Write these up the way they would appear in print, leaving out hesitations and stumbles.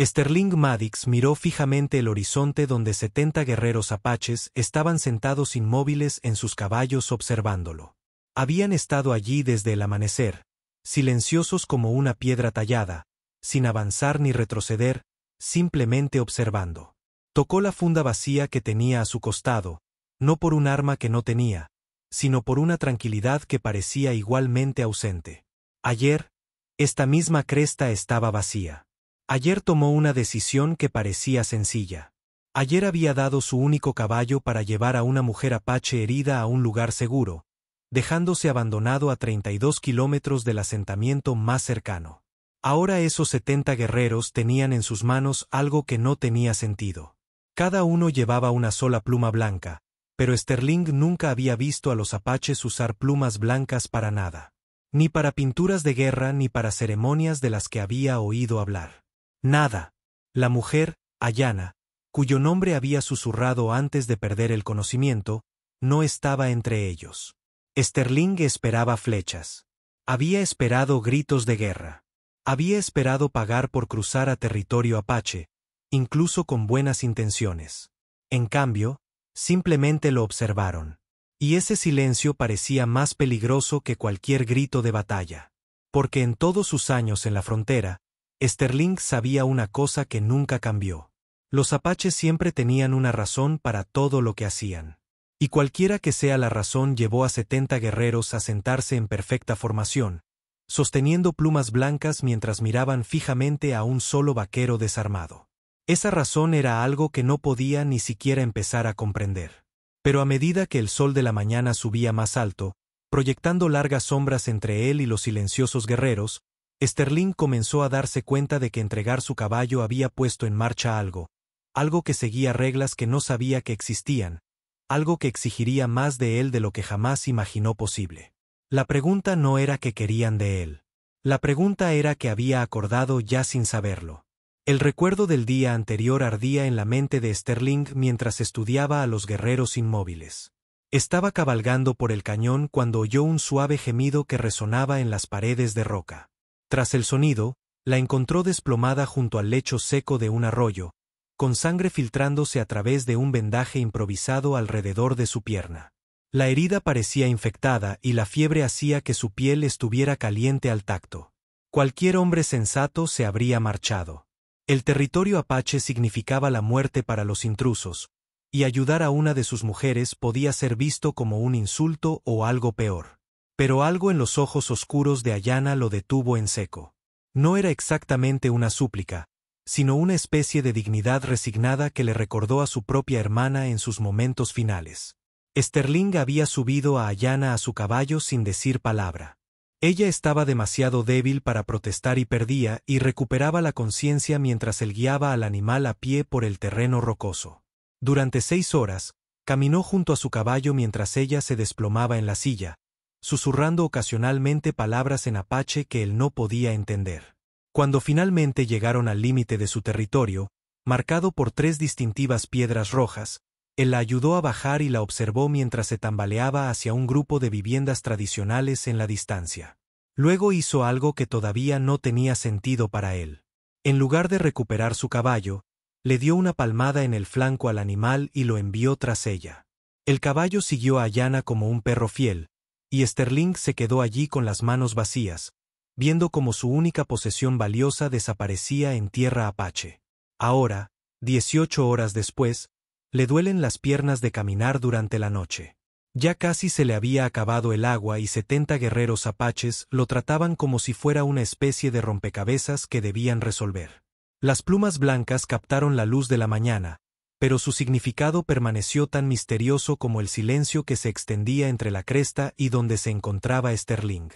Sterling Maddox miró fijamente el horizonte donde 70 guerreros apaches estaban sentados inmóviles en sus caballos observándolo. Habían estado allí desde el amanecer, silenciosos como una piedra tallada, sin avanzar ni retroceder, simplemente observando. Tocó la funda vacía que tenía a su costado, no por un arma que no tenía, sino por una tranquilidad que parecía igualmente ausente. Ayer, esta misma cresta estaba vacía. Ayer tomó una decisión que parecía sencilla. Ayer había dado su único caballo para llevar a una mujer apache herida a un lugar seguro, dejándose abandonado a 32 kilómetros del asentamiento más cercano. Ahora esos 70 guerreros tenían en sus manos algo que no tenía sentido. Cada uno llevaba una sola pluma blanca, pero Sterling nunca había visto a los apaches usar plumas blancas para nada. Ni para pinturas de guerra ni para ceremonias de las que había oído hablar. Nada. La mujer, Ayana, cuyo nombre había susurrado antes de perder el conocimiento, no estaba entre ellos. Sterling esperaba flechas. Había esperado gritos de guerra. Había esperado pagar por cruzar a territorio apache, incluso con buenas intenciones. En cambio, simplemente lo observaron. Y ese silencio parecía más peligroso que cualquier grito de batalla. Porque en todos sus años en la frontera, Sterling sabía una cosa que nunca cambió. Los apaches siempre tenían una razón para todo lo que hacían. Y cualquiera que sea la razón llevó a 70 guerreros a sentarse en perfecta formación, sosteniendo plumas blancas mientras miraban fijamente a un solo vaquero desarmado. Esa razón era algo que no podía ni siquiera empezar a comprender. Pero a medida que el sol de la mañana subía más alto, proyectando largas sombras entre él y los silenciosos guerreros, Sterling comenzó a darse cuenta de que entregar su caballo había puesto en marcha algo que seguía reglas que no sabía que existían, algo que exigiría más de él de lo que jamás imaginó posible. La pregunta no era qué querían de él. La pregunta era qué había acordado ya sin saberlo. El recuerdo del día anterior ardía en la mente de Sterling mientras estudiaba a los guerreros inmóviles. Estaba cabalgando por el cañón cuando oyó un suave gemido que resonaba en las paredes de roca. Tras el sonido, la encontró desplomada junto al lecho seco de un arroyo, con sangre filtrándose a través de un vendaje improvisado alrededor de su pierna. La herida parecía infectada y la fiebre hacía que su piel estuviera caliente al tacto. Cualquier hombre sensato se habría marchado. El territorio apache significaba la muerte para los intrusos, y ayudar a una de sus mujeres podía ser visto como un insulto o algo peor. Pero algo en los ojos oscuros de Ayana lo detuvo en seco. No era exactamente una súplica, sino una especie de dignidad resignada que le recordó a su propia hermana en sus momentos finales. Sterling había subido a Ayana a su caballo sin decir palabra. Ella estaba demasiado débil para protestar y perdía y recuperaba la conciencia mientras él guiaba al animal a pie por el terreno rocoso. Durante 6 horas, caminó junto a su caballo mientras ella se desplomaba en la silla, susurrando ocasionalmente palabras en apache que él no podía entender. Cuando finalmente llegaron al límite de su territorio, marcado por 3 distintivas piedras rojas, él la ayudó a bajar y la observó mientras se tambaleaba hacia un grupo de viviendas tradicionales en la distancia. Luego hizo algo que todavía no tenía sentido para él. En lugar de recuperar su caballo, le dio una palmada en el flanco al animal y lo envió tras ella. El caballo siguió a Ayana como un perro fiel, y Sterling se quedó allí con las manos vacías, viendo cómo su única posesión valiosa desaparecía en tierra apache. Ahora, 18 horas después, le duelen las piernas de caminar durante la noche. Ya casi se le había acabado el agua y 70 guerreros apaches lo trataban como si fuera una especie de rompecabezas que debían resolver. Las plumas blancas captaron la luz de la mañana, pero su significado permaneció tan misterioso como el silencio que se extendía entre la cresta y donde se encontraba Sterling.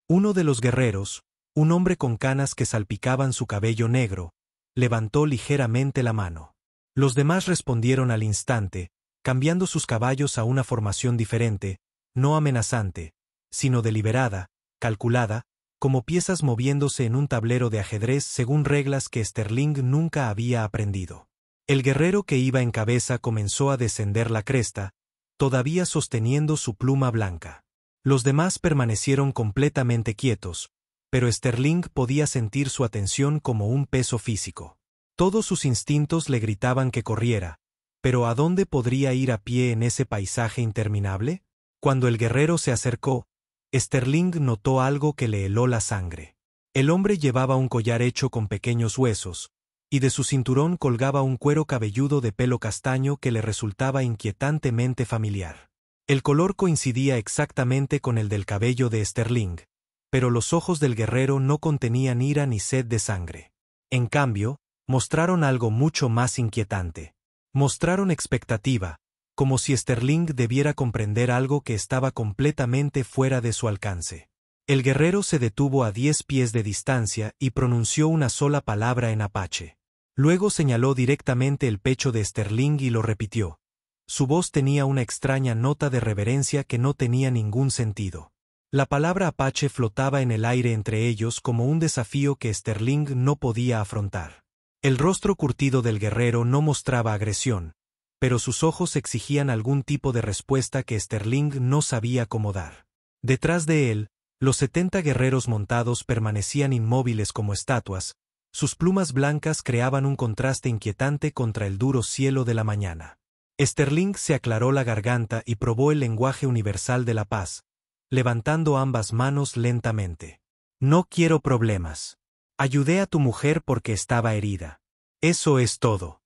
Uno de los guerreros, un hombre con canas que salpicaban su cabello negro, levantó ligeramente la mano. Los demás respondieron al instante, cambiando sus caballos a una formación diferente, no amenazante, sino deliberada, calculada, como piezas moviéndose en un tablero de ajedrez según reglas que Sterling nunca había aprendido. El guerrero que iba en cabeza comenzó a descender la cresta, todavía sosteniendo su pluma blanca. Los demás permanecieron completamente quietos, pero Sterling podía sentir su atención como un peso físico. Todos sus instintos le gritaban que corriera, pero ¿a dónde podría ir a pie en ese paisaje interminable? Cuando el guerrero se acercó, Sterling notó algo que le heló la sangre. El hombre llevaba un collar hecho con pequeños huesos, y de su cinturón colgaba un cuero cabelludo de pelo castaño que le resultaba inquietantemente familiar. El color coincidía exactamente con el del cabello de Sterling, pero los ojos del guerrero no contenían ira ni sed de sangre. En cambio, mostraron algo mucho más inquietante. Mostraron expectativa, como si Sterling debiera comprender algo que estaba completamente fuera de su alcance. El guerrero se detuvo a 10 pies de distancia y pronunció una sola palabra en apache. Luego señaló directamente el pecho de Sterling y lo repitió. Su voz tenía una extraña nota de reverencia que no tenía ningún sentido. La palabra apache flotaba en el aire entre ellos como un desafío que Sterling no podía afrontar. El rostro curtido del guerrero no mostraba agresión, pero sus ojos exigían algún tipo de respuesta que Sterling no sabía cómo dar. Detrás de él, los 70 guerreros montados permanecían inmóviles como estatuas, sus plumas blancas creaban un contraste inquietante contra el duro cielo de la mañana. Sterling se aclaró la garganta y probó el lenguaje universal de la paz, levantando ambas manos lentamente. No quiero problemas. Ayudé a tu mujer porque estaba herida. Eso es todo.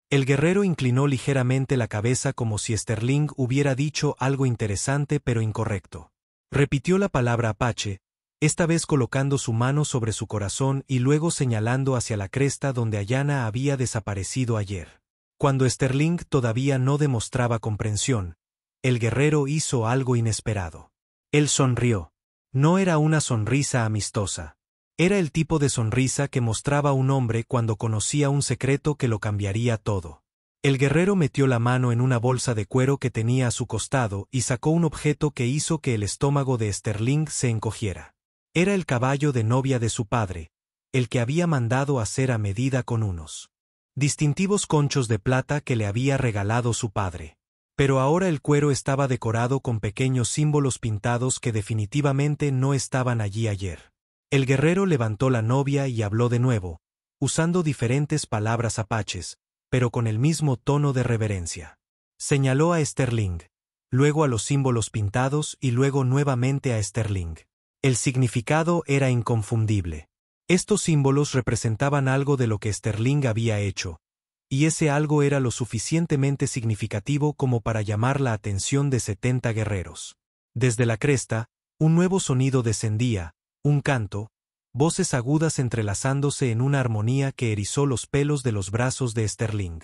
El guerrero inclinó ligeramente la cabeza como si Sterling hubiera dicho algo interesante pero incorrecto. Repitió la palabra apache, esta vez colocando su mano sobre su corazón y luego señalando hacia la cresta donde Ayana había desaparecido ayer. Cuando Sterling todavía no demostraba comprensión, el guerrero hizo algo inesperado. Él sonrió. No era una sonrisa amistosa. Era el tipo de sonrisa que mostraba un hombre cuando conocía un secreto que lo cambiaría todo. El guerrero metió la mano en una bolsa de cuero que tenía a su costado y sacó un objeto que hizo que el estómago de Sterling se encogiera. Era el caballo de novia de su padre, el que había mandado hacer a medida con unos distintivos conchos de plata que le había regalado su padre. Pero ahora el cuero estaba decorado con pequeños símbolos pintados que definitivamente no estaban allí ayer. El guerrero levantó la novia y habló de nuevo, usando diferentes palabras apaches, pero con el mismo tono de reverencia. Señaló a Sterling, luego a los símbolos pintados y luego nuevamente a Sterling. El significado era inconfundible. Estos símbolos representaban algo de lo que Sterling había hecho, y ese algo era lo suficientemente significativo como para llamar la atención de 70 guerreros. Desde la cresta, un nuevo sonido descendía, un canto, voces agudas entrelazándose en una armonía que erizó los pelos de los brazos de Sterling.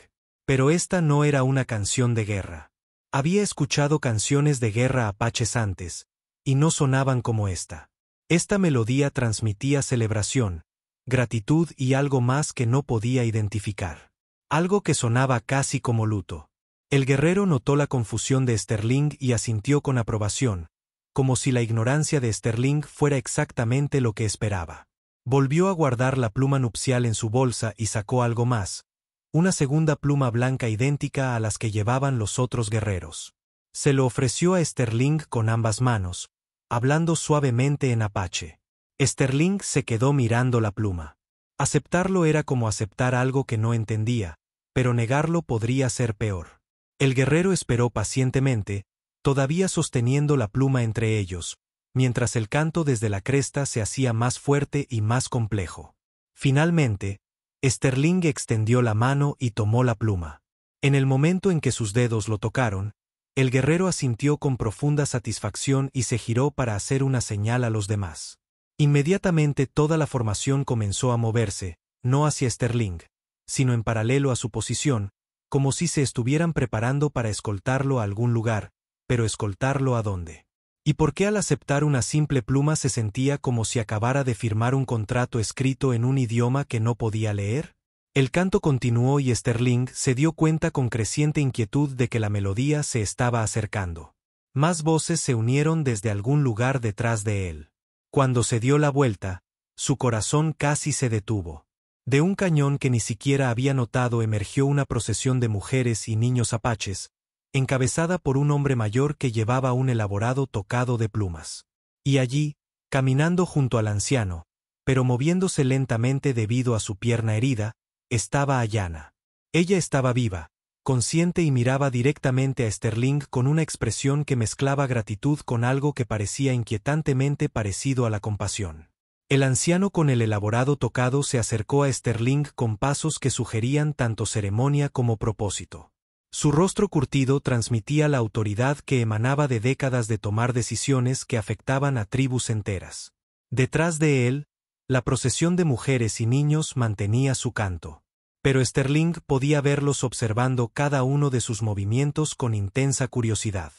Pero esta no era una canción de guerra. Había escuchado canciones de guerra apaches antes, y no sonaban como esta. Esta melodía transmitía celebración, gratitud y algo más que no podía identificar. Algo que sonaba casi como luto. El guerrero notó la confusión de Sterling y asintió con aprobación, como si la ignorancia de Sterling fuera exactamente lo que esperaba. Volvió a guardar la pluma nupcial en su bolsa y sacó algo más, una segunda pluma blanca idéntica a las que llevaban los otros guerreros. Se lo ofreció a Sterling con ambas manos, hablando suavemente en apache. Sterling se quedó mirando la pluma. Aceptarlo era como aceptar algo que no entendía, pero negarlo podría ser peor. El guerrero esperó pacientemente, todavía sosteniendo la pluma entre ellos, mientras el canto desde la cresta se hacía más fuerte y más complejo. Finalmente, Sterling extendió la mano y tomó la pluma. En el momento en que sus dedos lo tocaron, el guerrero asintió con profunda satisfacción y se giró para hacer una señal a los demás. Inmediatamente toda la formación comenzó a moverse, no hacia Sterling, sino en paralelo a su posición, como si se estuvieran preparando para escoltarlo a algún lugar, pero ¿escoltarlo a dónde? ¿Y por qué al aceptar una simple pluma se sentía como si acabara de firmar un contrato escrito en un idioma que no podía leer? El canto continuó y Sterling se dio cuenta con creciente inquietud de que la melodía se estaba acercando. Más voces se unieron desde algún lugar detrás de él. Cuando se dio la vuelta, su corazón casi se detuvo. De un cañón que ni siquiera había notado emergió una procesión de mujeres y niños apaches, encabezada por un hombre mayor que llevaba un elaborado tocado de plumas. Y allí, caminando junto al anciano, pero moviéndose lentamente debido a su pierna herida, estaba Ayanna. Ella estaba viva, consciente y miraba directamente a Sterling con una expresión que mezclaba gratitud con algo que parecía inquietantemente parecido a la compasión. El anciano con el elaborado tocado se acercó a Sterling con pasos que sugerían tanto ceremonia como propósito. Su rostro curtido transmitía la autoridad que emanaba de décadas de tomar decisiones que afectaban a tribus enteras. Detrás de él, la procesión de mujeres y niños mantenía su canto. Pero Sterling podía verlos observando cada uno de sus movimientos con intensa curiosidad.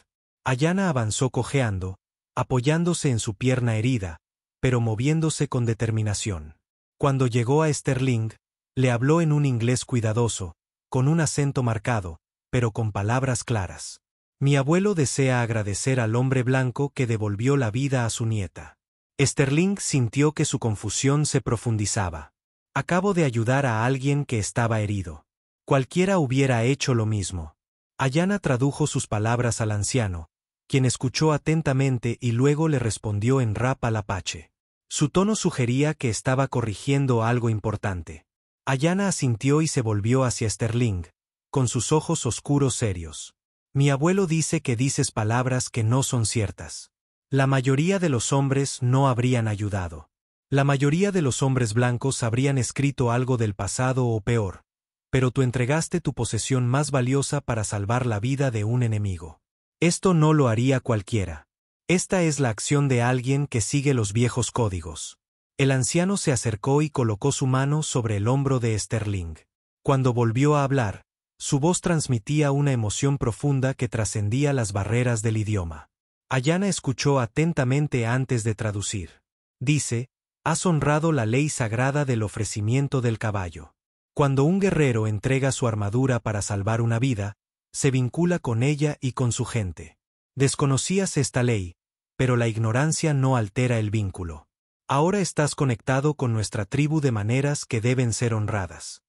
Ayanna avanzó cojeando, apoyándose en su pierna herida, pero moviéndose con determinación. Cuando llegó a Sterling, le habló en un inglés cuidadoso, con un acento marcado, pero con palabras claras. Mi abuelo desea agradecer al hombre blanco que devolvió la vida a su nieta. Sterling sintió que su confusión se profundizaba. Acabo de ayudar a alguien que estaba herido. Cualquiera hubiera hecho lo mismo. Ayanna tradujo sus palabras al anciano, quien escuchó atentamente y luego le respondió en rap al apache. Su tono sugería que estaba corrigiendo algo importante. Ayanna asintió y se volvió hacia Sterling, con sus ojos oscuros serios. Mi abuelo dice que dices palabras que no son ciertas. La mayoría de los hombres no habrían ayudado. La mayoría de los hombres blancos habrían escrito algo del pasado o peor, pero tú entregaste tu posesión más valiosa para salvar la vida de un enemigo. Esto no lo haría cualquiera. Esta es la acción de alguien que sigue los viejos códigos. El anciano se acercó y colocó su mano sobre el hombro de Sterling. Cuando volvió a hablar, su voz transmitía una emoción profunda que trascendía las barreras del idioma. Ayanna escuchó atentamente antes de traducir. Dice, has honrado la ley sagrada del ofrecimiento del caballo. Cuando un guerrero entrega su armadura para salvar una vida, se vincula con ella y con su gente. Desconocías esta ley, pero la ignorancia no altera el vínculo. Ahora estás conectado con nuestra tribu de maneras que deben ser honradas.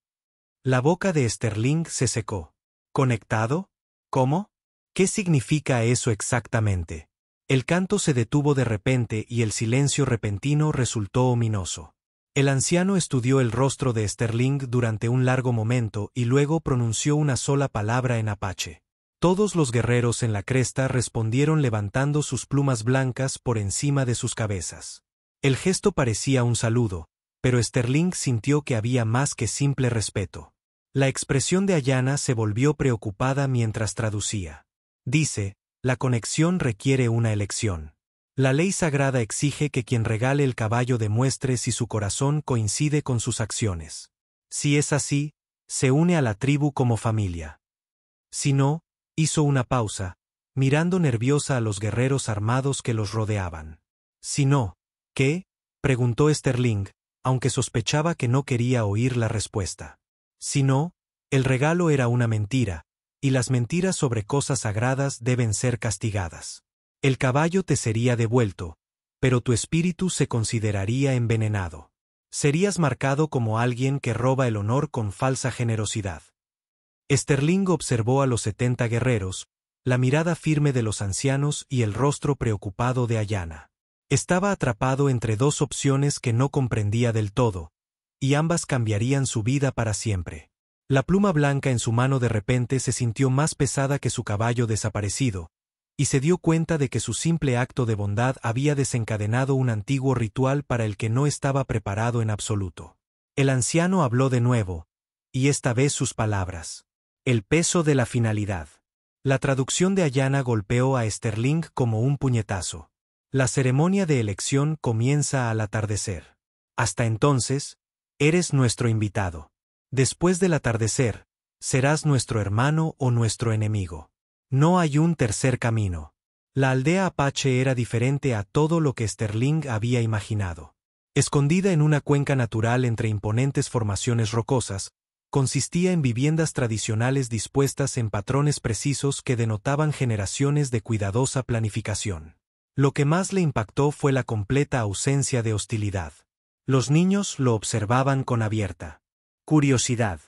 La boca de Sterling se secó. ¿Conectado? ¿Cómo? ¿Qué significa eso exactamente? El canto se detuvo de repente y el silencio repentino resultó ominoso. El anciano estudió el rostro de Sterling durante un largo momento y luego pronunció una sola palabra en apache. Todos los guerreros en la cresta respondieron levantando sus plumas blancas por encima de sus cabezas. El gesto parecía un saludo, pero Sterling sintió que había más que simple respeto. La expresión de Ayanna se volvió preocupada mientras traducía. Dice, la conexión requiere una elección. La ley sagrada exige que quien regale el caballo demuestre si su corazón coincide con sus acciones. Si es así, se une a la tribu como familia. Si no, hizo una pausa, mirando nerviosa a los guerreros armados que los rodeaban. Si no, ¿qué? Preguntó Sterling, aunque sospechaba que no quería oír la respuesta. Si no, el regalo era una mentira, y las mentiras sobre cosas sagradas deben ser castigadas. El caballo te sería devuelto, pero tu espíritu se consideraría envenenado. Serías marcado como alguien que roba el honor con falsa generosidad. Sterling observó a los 70 guerreros, la mirada firme de los ancianos y el rostro preocupado de Ayanna. Estaba atrapado entre dos opciones que no comprendía del todo, y ambas cambiarían su vida para siempre. La pluma blanca en su mano de repente se sintió más pesada que su caballo desaparecido, y se dio cuenta de que su simple acto de bondad había desencadenado un antiguo ritual para el que no estaba preparado en absoluto. El anciano habló de nuevo, y esta vez sus palabras. El peso de la finalidad. La traducción de Ayanna golpeó a Sterling como un puñetazo. La ceremonia de elección comienza al atardecer. Hasta entonces, eres nuestro invitado. Después del atardecer, serás nuestro hermano o nuestro enemigo. No hay un tercer camino. La aldea apache era diferente a todo lo que Sterling había imaginado. Escondida en una cuenca natural entre imponentes formaciones rocosas, consistía en viviendas tradicionales dispuestas en patrones precisos que denotaban generaciones de cuidadosa planificación. Lo que más le impactó fue la completa ausencia de hostilidad. Los niños lo observaban con abierta curiosidad.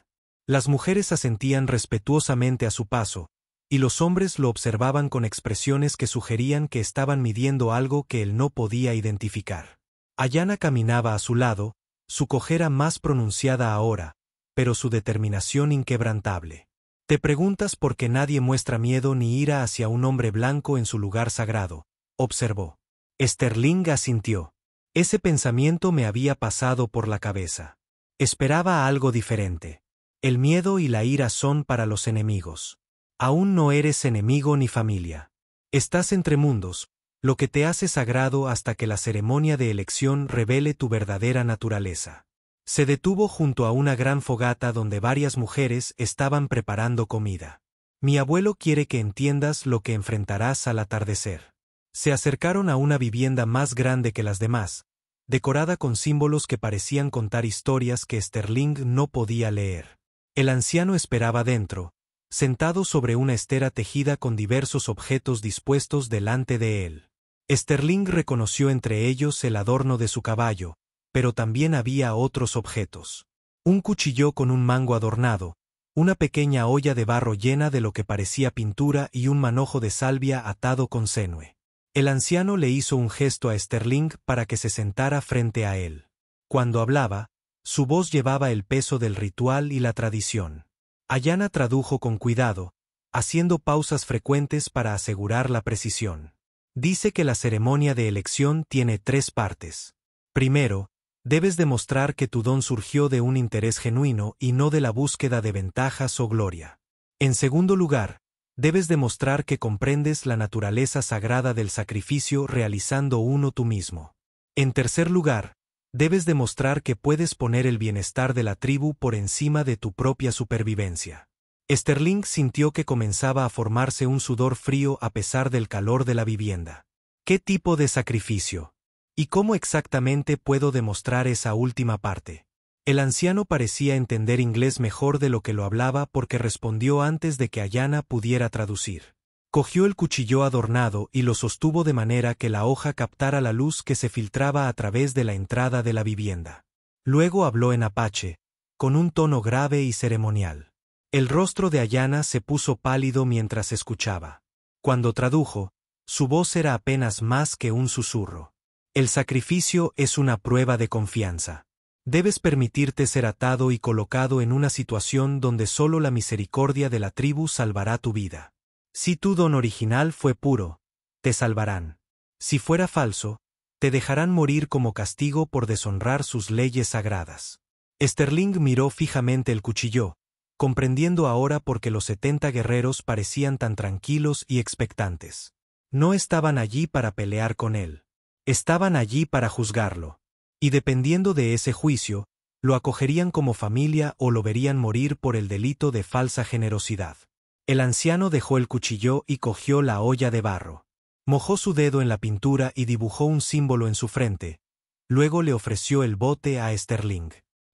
Las mujeres asentían respetuosamente a su paso, y los hombres lo observaban con expresiones que sugerían que estaban midiendo algo que él no podía identificar. Ayanna caminaba a su lado, su cojera más pronunciada ahora, pero su determinación inquebrantable. Te preguntas por qué nadie muestra miedo ni ira hacia un hombre blanco en su lugar sagrado, observó. Sterling asintió. Ese pensamiento me había pasado por la cabeza. Esperaba algo diferente. El miedo y la ira son para los enemigos. Aún no eres enemigo ni familia. Estás entre mundos, lo que te hace sagrado hasta que la ceremonia de elección revele tu verdadera naturaleza. Se detuvo junto a una gran fogata donde varias mujeres estaban preparando comida. Mi abuelo quiere que entiendas lo que enfrentarás al atardecer. Se acercaron a una vivienda más grande que las demás, decorada con símbolos que parecían contar historias que Sterling no podía leer. El anciano esperaba dentro, sentado sobre una estera tejida con diversos objetos dispuestos delante de él. Sterling reconoció entre ellos el adorno de su caballo, pero también había otros objetos. Un cuchillo con un mango adornado, una pequeña olla de barro llena de lo que parecía pintura y un manojo de salvia atado con cenue. El anciano le hizo un gesto a Sterling para que se sentara frente a él. Cuando hablaba, su voz llevaba el peso del ritual y la tradición. Ayanna tradujo con cuidado, haciendo pausas frecuentes para asegurar la precisión. Dice que la ceremonia de elección tiene 3 partes. Primero, debes demostrar que tu don surgió de un interés genuino y no de la búsqueda de ventajas o gloria. En segundo lugar, debes demostrar que comprendes la naturaleza sagrada del sacrificio realizando uno tú mismo. En tercer lugar, debes demostrar que puedes poner el bienestar de la tribu por encima de tu propia supervivencia. Sterling sintió que comenzaba a formarse un sudor frío a pesar del calor de la vivienda. ¿Qué tipo de sacrificio? ¿Y cómo exactamente puedo demostrar esa última parte? El anciano parecía entender inglés mejor de lo que lo hablaba porque respondió antes de que Ayanna pudiera traducir. Cogió el cuchillo adornado y lo sostuvo de manera que la hoja captara la luz que se filtraba a través de la entrada de la vivienda. Luego habló en apache, con un tono grave y ceremonial. El rostro de Ayanna se puso pálido mientras escuchaba. Cuando tradujo, su voz era apenas más que un susurro. El sacrificio es una prueba de confianza. Debes permitirte ser atado y colocado en una situación donde solo la misericordia de la tribu salvará tu vida. Si tu don original fue puro, te salvarán. Si fuera falso, te dejarán morir como castigo por deshonrar sus leyes sagradas. Sterling miró fijamente el cuchillo, comprendiendo ahora por qué los 70 guerreros parecían tan tranquilos y expectantes. No estaban allí para pelear con él. Estaban allí para juzgarlo. Y dependiendo de ese juicio, lo acogerían como familia o lo verían morir por el delito de falsa generosidad. El anciano dejó el cuchillo y cogió la olla de barro. Mojó su dedo en la pintura y dibujó un símbolo en su frente. Luego le ofreció el bote a Sterling.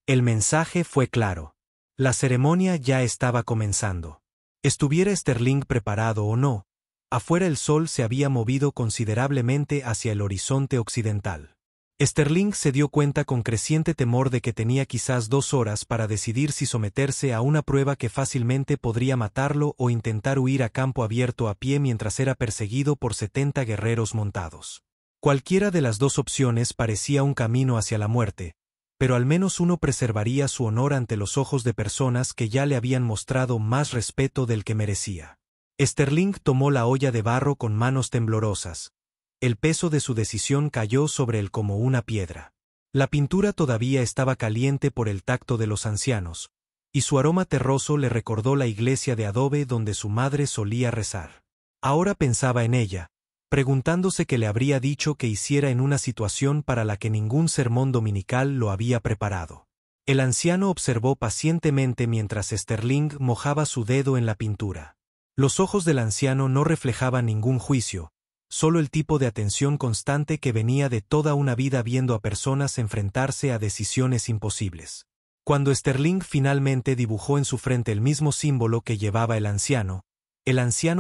El mensaje fue claro. La ceremonia ya estaba comenzando. Estuviera Sterling preparado o no, afuera el sol se había movido considerablemente hacia el horizonte occidental. Sterling se dio cuenta con creciente temor de que tenía quizás 2 horas para decidir si someterse a una prueba que fácilmente podría matarlo o intentar huir a campo abierto a pie mientras era perseguido por 70 guerreros montados. Cualquiera de las 2 opciones parecía un camino hacia la muerte, pero al menos uno preservaría su honor ante los ojos de personas que ya le habían mostrado más respeto del que merecía. Sterling tomó la olla de barro con manos temblorosas. El peso de su decisión cayó sobre él como una piedra. La pintura todavía estaba caliente por el tacto de los ancianos, y su aroma terroso le recordó la iglesia de adobe donde su madre solía rezar. Ahora pensaba en ella, preguntándose qué le habría dicho que hiciera en una situación para la que ningún sermón dominical lo había preparado. El anciano observó pacientemente mientras Sterling mojaba su dedo en la pintura. Los ojos del anciano no reflejaban ningún juicio, solo el tipo de atención constante que venía de toda una vida viendo a personas enfrentarse a decisiones imposibles. Cuando Sterling finalmente dibujó en su frente el mismo símbolo que llevaba el anciano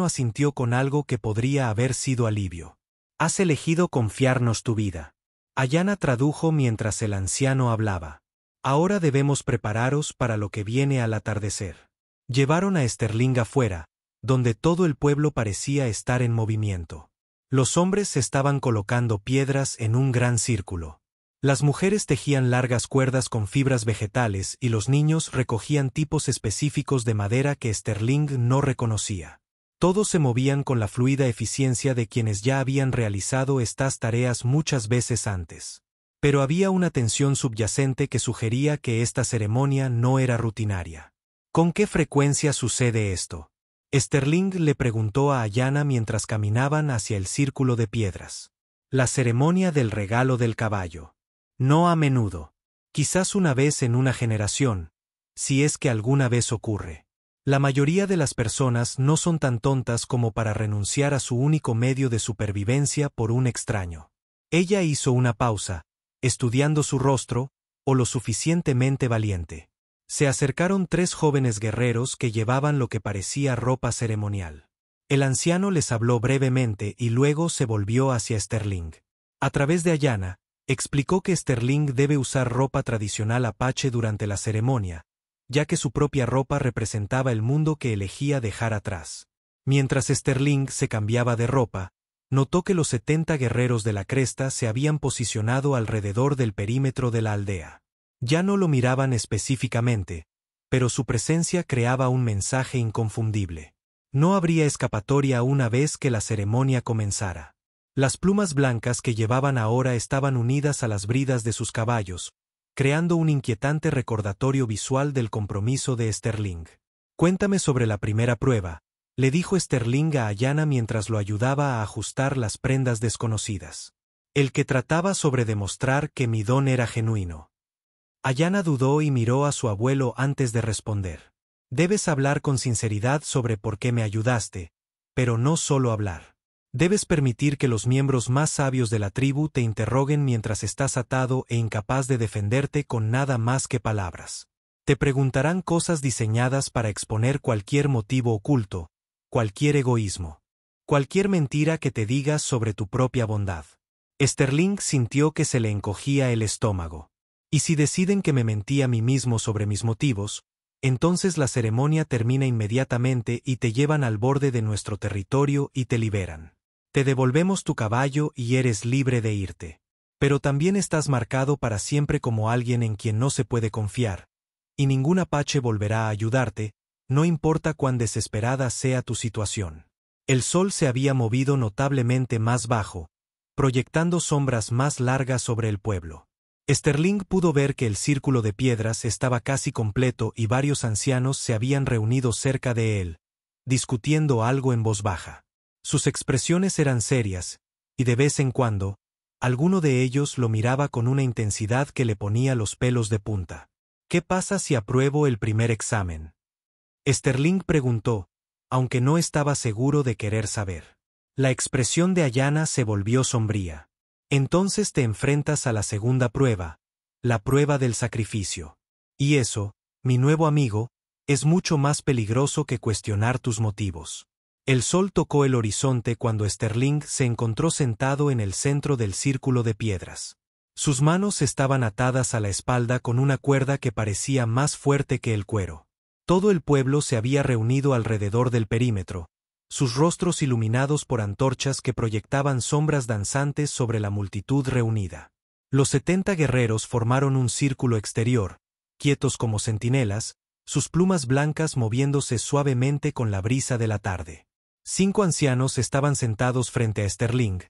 asintió con algo que podría haber sido alivio. Has elegido confiarnos tu vida. Ayanna tradujo mientras el anciano hablaba. Ahora debemos prepararos para lo que viene al atardecer. Llevaron a Sterling afuera, donde todo el pueblo parecía estar en movimiento. Los hombres estaban colocando piedras en un gran círculo. Las mujeres tejían largas cuerdas con fibras vegetales y los niños recogían tipos específicos de madera que Sterling no reconocía. Todos se movían con la fluida eficiencia de quienes ya habían realizado estas tareas muchas veces antes. Pero había una tensión subyacente que sugería que esta ceremonia no era rutinaria. ¿Con qué frecuencia sucede esto? Sterling le preguntó a Ayanna mientras caminaban hacia el círculo de piedras. La ceremonia del regalo del caballo. No a menudo. Quizás una vez en una generación, si es que alguna vez ocurre. La mayoría de las personas no son tan tontas como para renunciar a su único medio de supervivencia por un extraño. Ella hizo una pausa, estudiando su rostro, o lo suficientemente valiente. Se acercaron 3 jóvenes guerreros que llevaban lo que parecía ropa ceremonial. El anciano les habló brevemente y luego se volvió hacia Sterling. A través de Ayanna, explicó que Sterling debe usar ropa tradicional apache durante la ceremonia, ya que su propia ropa representaba el mundo que elegía dejar atrás. Mientras Sterling se cambiaba de ropa, notó que los 70 guerreros de la cresta se habían posicionado alrededor del perímetro de la aldea. Ya no lo miraban específicamente, pero su presencia creaba un mensaje inconfundible. No habría escapatoria una vez que la ceremonia comenzara. Las plumas blancas que llevaban ahora estaban unidas a las bridas de sus caballos, creando un inquietante recordatorio visual del compromiso de Sterling. «Cuéntame sobre la primera prueba», le dijo Sterling a Ayanna mientras lo ayudaba a ajustar las prendas desconocidas. El que trataba sobre demostrar que mi don era genuino. Ayanna dudó y miró a su abuelo antes de responder. «Debes hablar con sinceridad sobre por qué me ayudaste, pero no solo hablar. Debes permitir que los miembros más sabios de la tribu te interroguen mientras estás atado e incapaz de defenderte con nada más que palabras. Te preguntarán cosas diseñadas para exponer cualquier motivo oculto, cualquier egoísmo, cualquier mentira que te digas sobre tu propia bondad». Sterling sintió que se le encogía el estómago. «Y si deciden que me mentí a mí mismo sobre mis motivos, entonces la ceremonia termina inmediatamente y te llevan al borde de nuestro territorio y te liberan. Te devolvemos tu caballo y eres libre de irte. Pero también estás marcado para siempre como alguien en quien no se puede confiar, y ningún apache volverá a ayudarte, no importa cuán desesperada sea tu situación». El sol se había movido notablemente más bajo, proyectando sombras más largas sobre el pueblo. Sterling pudo ver que el círculo de piedras estaba casi completo y varios ancianos se habían reunido cerca de él, discutiendo algo en voz baja. Sus expresiones eran serias, y de vez en cuando, alguno de ellos lo miraba con una intensidad que le ponía los pelos de punta. «¿Qué pasa si apruebo el primer examen?», Sterling preguntó, aunque no estaba seguro de querer saber. La expresión de Ayanna se volvió sombría. «Entonces te enfrentas a la segunda prueba, la prueba del sacrificio. Y eso, mi nuevo amigo, es mucho más peligroso que cuestionar tus motivos». El sol tocó el horizonte cuando Sterling se encontró sentado en el centro del círculo de piedras. Sus manos estaban atadas a la espalda con una cuerda que parecía más fuerte que el cuero. Todo el pueblo se había reunido alrededor del perímetro, sus rostros iluminados por antorchas que proyectaban sombras danzantes sobre la multitud reunida. Los 70 guerreros formaron un círculo exterior, quietos como centinelas, sus plumas blancas moviéndose suavemente con la brisa de la tarde. 5 ancianos estaban sentados frente a Sterling,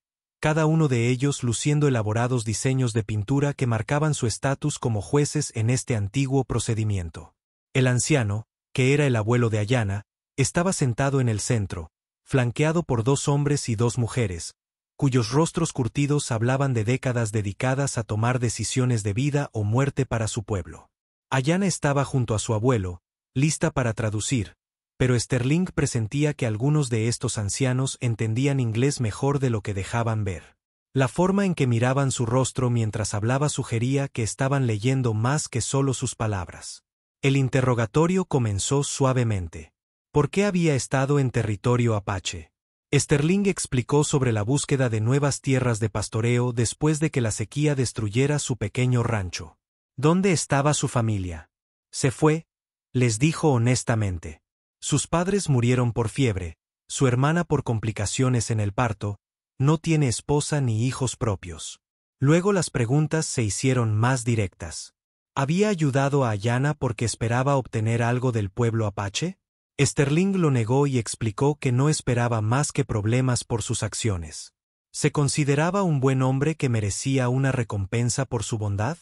cada uno de ellos luciendo elaborados diseños de pintura que marcaban su estatus como jueces en este antiguo procedimiento. El anciano, que era el abuelo de Ayanna, estaba sentado en el centro, flanqueado por 2 hombres y 2 mujeres, cuyos rostros curtidos hablaban de décadas dedicadas a tomar decisiones de vida o muerte para su pueblo. Ayanna estaba junto a su abuelo, lista para traducir, pero Sterling presentía que algunos de estos ancianos entendían inglés mejor de lo que dejaban ver. La forma en que miraban su rostro mientras hablaba sugería que estaban leyendo más que solo sus palabras. El interrogatorio comenzó suavemente. ¿Por qué había estado en territorio apache? Sterling explicó sobre la búsqueda de nuevas tierras de pastoreo después de que la sequía destruyera su pequeño rancho. ¿Dónde estaba su familia? Se fue, les dijo honestamente. Sus padres murieron por fiebre, su hermana por complicaciones en el parto, no tiene esposa ni hijos propios. Luego las preguntas se hicieron más directas. ¿Había ayudado a Ayanna porque esperaba obtener algo del pueblo apache? Sterling lo negó y explicó que no esperaba más que problemas por sus acciones. ¿Se consideraba un buen hombre que merecía una recompensa por su bondad?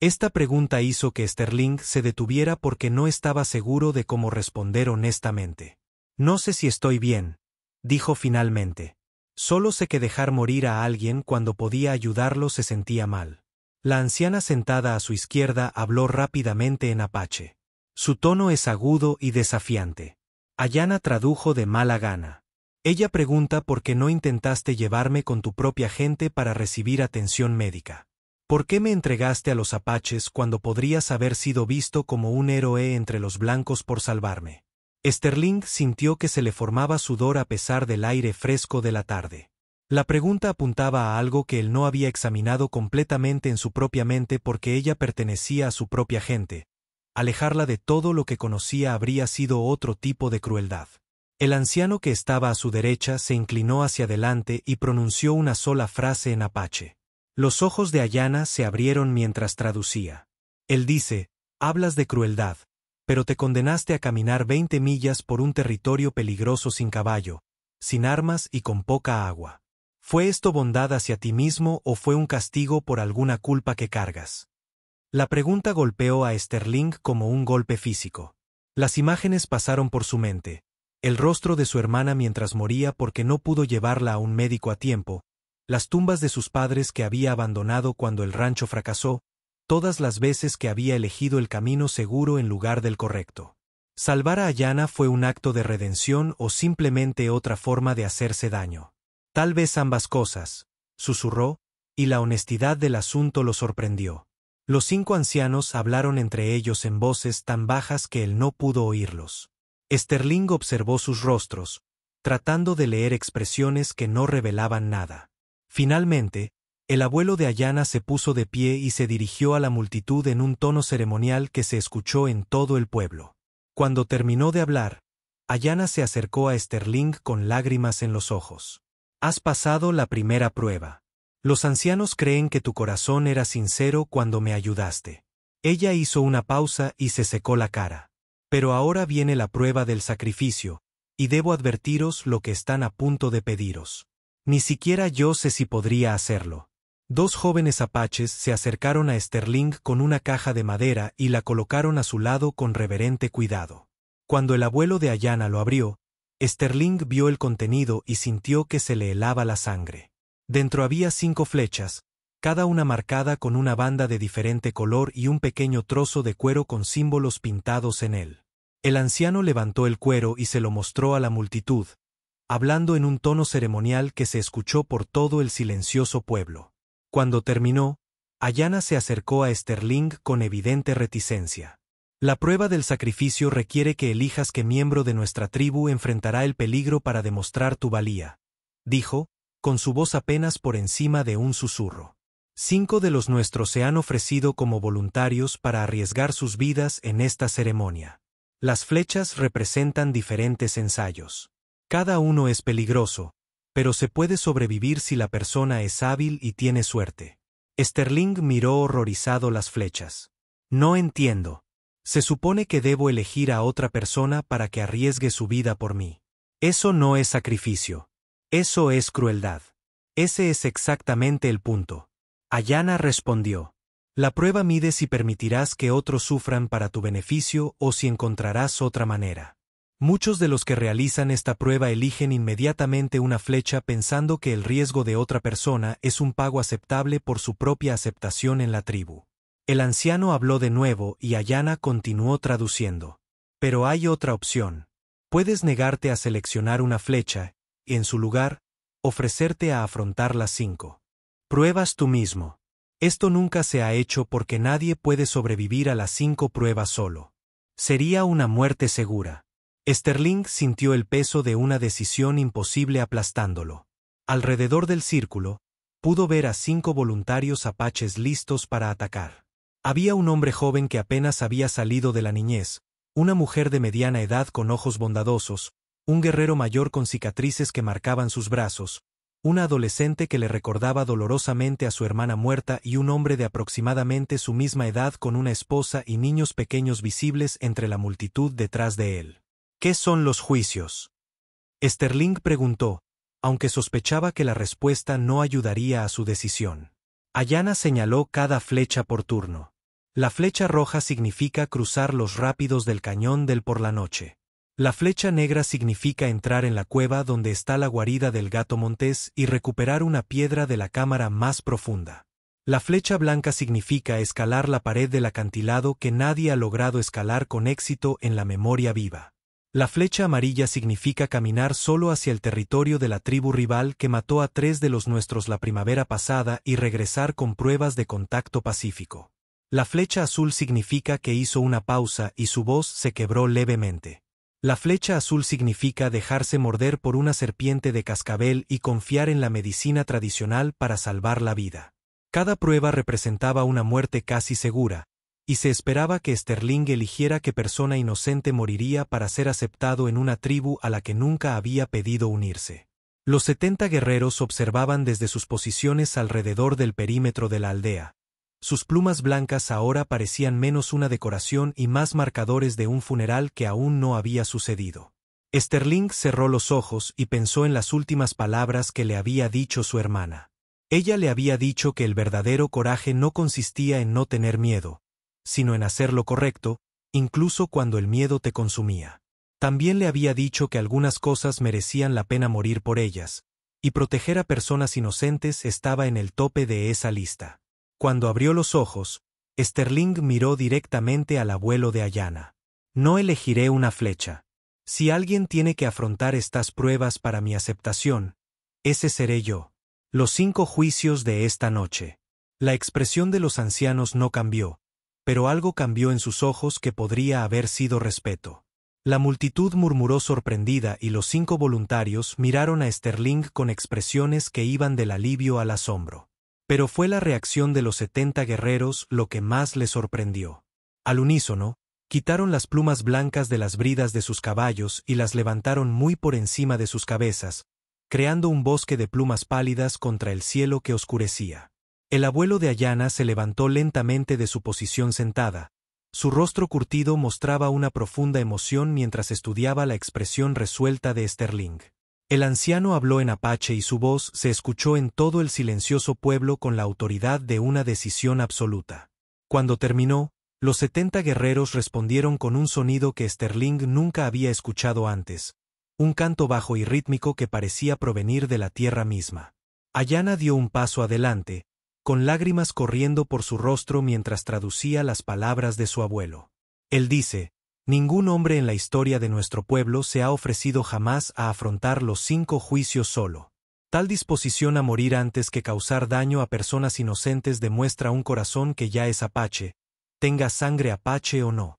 Esta pregunta hizo que Sterling se detuviera porque no estaba seguro de cómo responder honestamente. No sé si estoy bien, dijo finalmente. Solo sé que dejar morir a alguien cuando podía ayudarlo se sentía mal. La anciana sentada a su izquierda habló rápidamente en apache. Su tono es agudo y desafiante. Ayanna tradujo de mala gana. Ella pregunta por qué no intentaste llevarme con tu propia gente para recibir atención médica. ¿Por qué me entregaste a los apaches cuando podrías haber sido visto como un héroe entre los blancos por salvarme? Sterling sintió que se le formaba sudor a pesar del aire fresco de la tarde. La pregunta apuntaba a algo que él no había examinado completamente en su propia mente porque ella pertenecía a su propia gente. Alejarla de todo lo que conocía habría sido otro tipo de crueldad. El anciano que estaba a su derecha se inclinó hacia adelante y pronunció una sola frase en apache. Los ojos de Ayanna se abrieron mientras traducía. Él dice, hablas de crueldad, pero te condenaste a caminar 20 millas por un territorio peligroso sin caballo, sin armas y con poca agua. ¿Fue esto bondad hacia ti mismo o fue un castigo por alguna culpa que cargas? La pregunta golpeó a Sterling como un golpe físico. Las imágenes pasaron por su mente. El rostro de su hermana mientras moría porque no pudo llevarla a un médico a tiempo, las tumbas de sus padres que había abandonado cuando el rancho fracasó, todas las veces que había elegido el camino seguro en lugar del correcto. Salvar a Ayanna fue un acto de redención o simplemente otra forma de hacerse daño. Tal vez ambas cosas, susurró, y la honestidad del asunto lo sorprendió. Los 5 ancianos hablaron entre ellos en voces tan bajas que él no pudo oírlos. Sterling observó sus rostros, tratando de leer expresiones que no revelaban nada. Finalmente, el abuelo de Ayanna se puso de pie y se dirigió a la multitud en un tono ceremonial que se escuchó en todo el pueblo. Cuando terminó de hablar, Ayanna se acercó a Sterling con lágrimas en los ojos. Has pasado la primera prueba. Los ancianos creen que tu corazón era sincero cuando me ayudaste. Ella hizo una pausa y se secó la cara. Pero ahora viene la prueba del sacrificio, y debo advertiros lo que están a punto de pediros. Ni siquiera yo sé si podría hacerlo. 2 jóvenes apaches se acercaron a Sterling con una caja de madera y la colocaron a su lado con reverente cuidado. Cuando el abuelo de Ayanna lo abrió, Sterling vio el contenido y sintió que se le helaba la sangre. Dentro había 5 flechas, cada una marcada con una banda de diferente color y un pequeño trozo de cuero con símbolos pintados en él. El anciano levantó el cuero y se lo mostró a la multitud, hablando en un tono ceremonial que se escuchó por todo el silencioso pueblo. Cuando terminó, Ayanna se acercó a Sterling con evidente reticencia. La prueba del sacrificio requiere que elijas qué miembro de nuestra tribu enfrentará el peligro para demostrar tu valía, dijo, con su voz apenas por encima de un susurro. 5 de los nuestros se han ofrecido como voluntarios para arriesgar sus vidas en esta ceremonia. Las flechas representan diferentes ensayos. Cada uno es peligroso, pero se puede sobrevivir si la persona es hábil y tiene suerte. Sterling miró horrorizado las flechas. No entiendo. Se supone que debo elegir a otra persona para que arriesgue su vida por mí. Eso no es sacrificio. Eso es crueldad. Ese es exactamente el punto. Ayanna respondió. La prueba mide si permitirás que otros sufran para tu beneficio o si encontrarás otra manera. Muchos de los que realizan esta prueba eligen inmediatamente una flecha pensando que el riesgo de otra persona es un pago aceptable por su propia aceptación en la tribu. El anciano habló de nuevo y Ayanna continuó traduciendo. Pero hay otra opción. Puedes negarte a seleccionar una flecha, y en su lugar, ofrecerte a afrontar las 5 pruebas tú mismo. Esto nunca se ha hecho porque nadie puede sobrevivir a las 5 pruebas solo. Sería una muerte segura. Sterling sintió el peso de una decisión imposible aplastándolo. Alrededor del círculo, pudo ver a 5 voluntarios apaches listos para atacar. Había un hombre joven que apenas había salido de la niñez, una mujer de mediana edad con ojos bondadosos, un guerrero mayor con cicatrices que marcaban sus brazos, una adolescente que le recordaba dolorosamente a su hermana muerta y un hombre de aproximadamente su misma edad con una esposa y niños pequeños visibles entre la multitud detrás de él. ¿Qué son los juicios? Sterling preguntó, aunque sospechaba que la respuesta no ayudaría a su decisión. Ayanna señaló cada flecha por turno. La flecha roja significa cruzar los rápidos del cañón del por la noche. La flecha negra significa entrar en la cueva donde está la guarida del gato montés y recuperar una piedra de la cámara más profunda. La flecha blanca significa escalar la pared del acantilado que nadie ha logrado escalar con éxito en la memoria viva. La flecha amarilla significa caminar solo hacia el territorio de la tribu rival que mató a 3 de los nuestros la primavera pasada y regresar con pruebas de contacto pacífico. La flecha azul significa que hizo una pausa y su voz se quebró levemente. La flecha azul significa dejarse morder por una serpiente de cascabel y confiar en la medicina tradicional para salvar la vida. Cada prueba representaba una muerte casi segura, y se esperaba que Sterling eligiera qué persona inocente moriría para ser aceptado en una tribu a la que nunca había pedido unirse. Los 70 guerreros observaban desde sus posiciones alrededor del perímetro de la aldea. Sus plumas blancas ahora parecían menos una decoración y más marcadores de un funeral que aún no había sucedido. Sterling cerró los ojos y pensó en las últimas palabras que le había dicho su hermana. Ella le había dicho que el verdadero coraje no consistía en no tener miedo, sino en hacer lo correcto, incluso cuando el miedo te consumía. También le había dicho que algunas cosas merecían la pena morir por ellas, y proteger a personas inocentes estaba en el tope de esa lista. Cuando abrió los ojos, Sterling miró directamente al abuelo de Ayanna. No elegiré una flecha. Si alguien tiene que afrontar estas pruebas para mi aceptación, ese seré yo. Los 5 juicios de esta noche. La expresión de los ancianos no cambió, pero algo cambió en sus ojos que podría haber sido respeto. La multitud murmuró sorprendida y los 5 voluntarios miraron a Sterling con expresiones que iban del alivio al asombro. Pero fue la reacción de los 70 guerreros lo que más les sorprendió. Al unísono, quitaron las plumas blancas de las bridas de sus caballos y las levantaron muy por encima de sus cabezas, creando un bosque de plumas pálidas contra el cielo que oscurecía. El abuelo de Ayanna se levantó lentamente de su posición sentada. Su rostro curtido mostraba una profunda emoción mientras estudiaba la expresión resuelta de Sterling. El anciano habló en apache y su voz se escuchó en todo el silencioso pueblo con la autoridad de una decisión absoluta. Cuando terminó, los 70 guerreros respondieron con un sonido que Sterling nunca había escuchado antes, un canto bajo y rítmico que parecía provenir de la tierra misma. Ayanna dio un paso adelante, con lágrimas corriendo por su rostro mientras traducía las palabras de su abuelo. Él dice: ningún hombre en la historia de nuestro pueblo se ha ofrecido jamás a afrontar los 5 juicios solo. Tal disposición a morir antes que causar daño a personas inocentes demuestra un corazón que ya es apache, tenga sangre apache o no.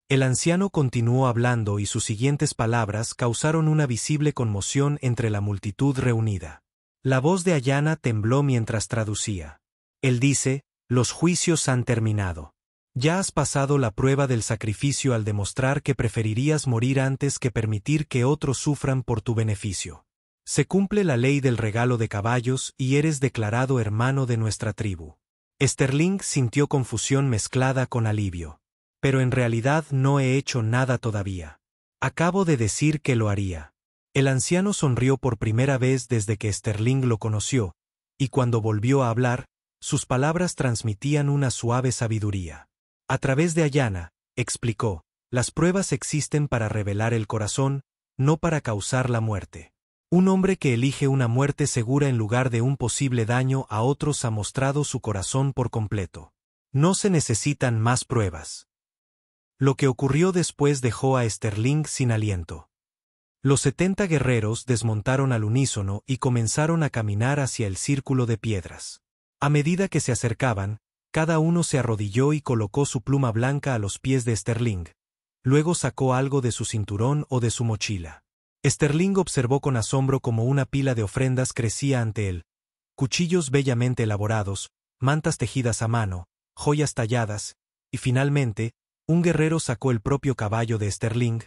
El anciano continuó hablando y sus siguientes palabras causaron una visible conmoción entre la multitud reunida. La voz de Ayanna tembló mientras traducía. Él dice: los juicios han terminado. Ya has pasado la prueba del sacrificio al demostrar que preferirías morir antes que permitir que otros sufran por tu beneficio. Se cumple la ley del regalo de caballos y eres declarado hermano de nuestra tribu. Sterling sintió confusión mezclada con alivio. Pero en realidad no he hecho nada todavía. Acabo de decir que lo haría. El anciano sonrió por primera vez desde que Sterling lo conoció, y cuando volvió a hablar, sus palabras transmitían una suave sabiduría. A través de Ayanna, explicó, las pruebas existen para revelar el corazón, no para causar la muerte. Un hombre que elige una muerte segura en lugar de un posible daño a otros ha mostrado su corazón por completo. No se necesitan más pruebas. Lo que ocurrió después dejó a Sterling sin aliento. Los 70 guerreros desmontaron al unísono y comenzaron a caminar hacia el círculo de piedras. A medida que se acercaban, cada uno se arrodilló y colocó su pluma blanca a los pies de Sterling. Luego sacó algo de su cinturón o de su mochila. Sterling observó con asombro cómo una pila de ofrendas crecía ante él. Cuchillos bellamente elaborados, mantas tejidas a mano, joyas talladas, y finalmente, un guerrero sacó el propio caballo de Sterling,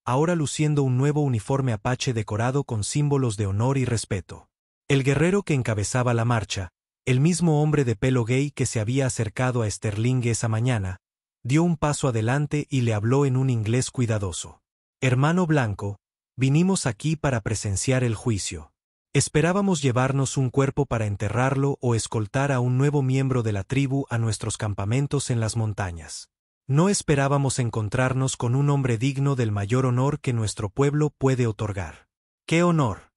ahora luciendo un nuevo uniforme apache decorado con símbolos de honor y respeto. El guerrero que encabezaba la marcha, el mismo hombre de pelo gay que se había acercado a Sterling esa mañana, dio un paso adelante y le habló en un inglés cuidadoso. Hermano Blanco, vinimos aquí para presenciar el juicio. Esperábamos llevarnos un cuerpo para enterrarlo o escoltar a un nuevo miembro de la tribu a nuestros campamentos en las montañas. No esperábamos encontrarnos con un hombre digno del mayor honor que nuestro pueblo puede otorgar. ¿Qué honor?,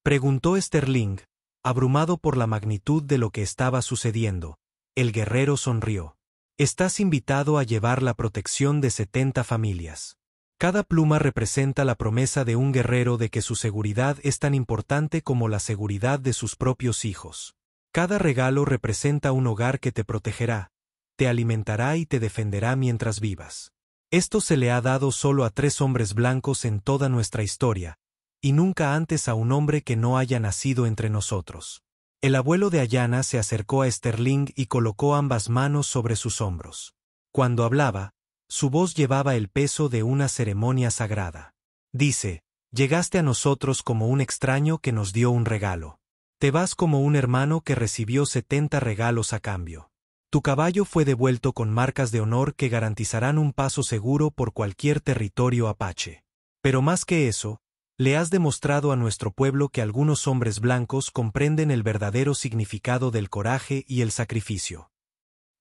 preguntó Sterling, abrumado por la magnitud de lo que estaba sucediendo. El guerrero sonrió. Estás invitado a llevar la protección de 70 familias. Cada pluma representa la promesa de un guerrero de que su seguridad es tan importante como la seguridad de sus propios hijos. Cada regalo representa un hogar que te protegerá, te alimentará y te defenderá mientras vivas. Esto se le ha dado solo a 3 hombres blancos en toda nuestra historia, y nunca antes a un hombre que no haya nacido entre nosotros. El abuelo de Ayanna se acercó a Sterling y colocó ambas manos sobre sus hombros. Cuando hablaba, su voz llevaba el peso de una ceremonia sagrada. Dice, llegaste a nosotros como un extraño que nos dio un regalo. Te vas como un hermano que recibió 70 regalos a cambio. Tu caballo fue devuelto con marcas de honor que garantizarán un paso seguro por cualquier territorio apache. Pero más que eso, le has demostrado a nuestro pueblo que algunos hombres blancos comprenden el verdadero significado del coraje y el sacrificio.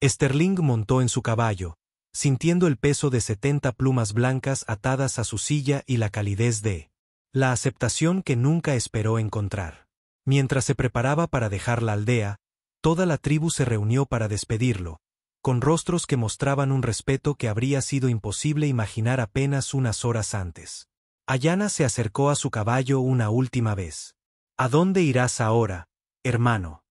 Sterling montó en su caballo, sintiendo el peso de 70 plumas blancas atadas a su silla y la calidez de la aceptación que nunca esperó encontrar. Mientras se preparaba para dejar la aldea, toda la tribu se reunió para despedirlo, con rostros que mostraban un respeto que habría sido imposible imaginar apenas unas horas antes. Ayanna se acercó a su caballo una última vez. ¿A dónde irás ahora, hermano?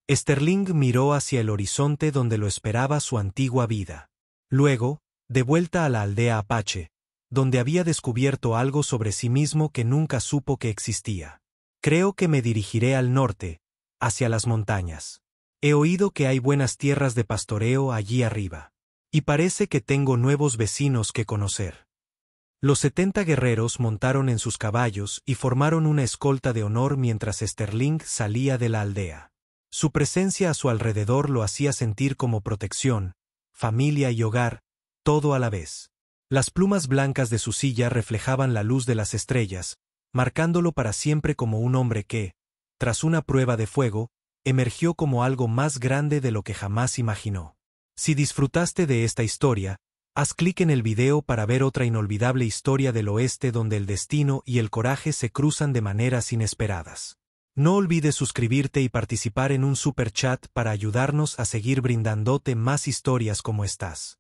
Sterling miró hacia el horizonte donde lo esperaba su antigua vida. Luego, de vuelta a la aldea apache, donde había descubierto algo sobre sí mismo que nunca supo que existía. Creo que me dirigiré al norte, hacia las montañas. He oído que hay buenas tierras de pastoreo allí arriba. Y parece que tengo nuevos vecinos que conocer. Los 70 guerreros montaron en sus caballos y formaron una escolta de honor mientras Sterling salía de la aldea. Su presencia a su alrededor lo hacía sentir como protección, familia y hogar, todo a la vez. Las plumas blancas de su silla reflejaban la luz de las estrellas, marcándolo para siempre como un hombre que, tras una prueba de fuego, emergió como algo más grande de lo que jamás imaginó. Si disfrutaste de esta historia, haz clic en el video para ver otra inolvidable historia del oeste donde el destino y el coraje se cruzan de maneras inesperadas. No olvides suscribirte y participar en un super chat para ayudarnos a seguir brindándote más historias como estas.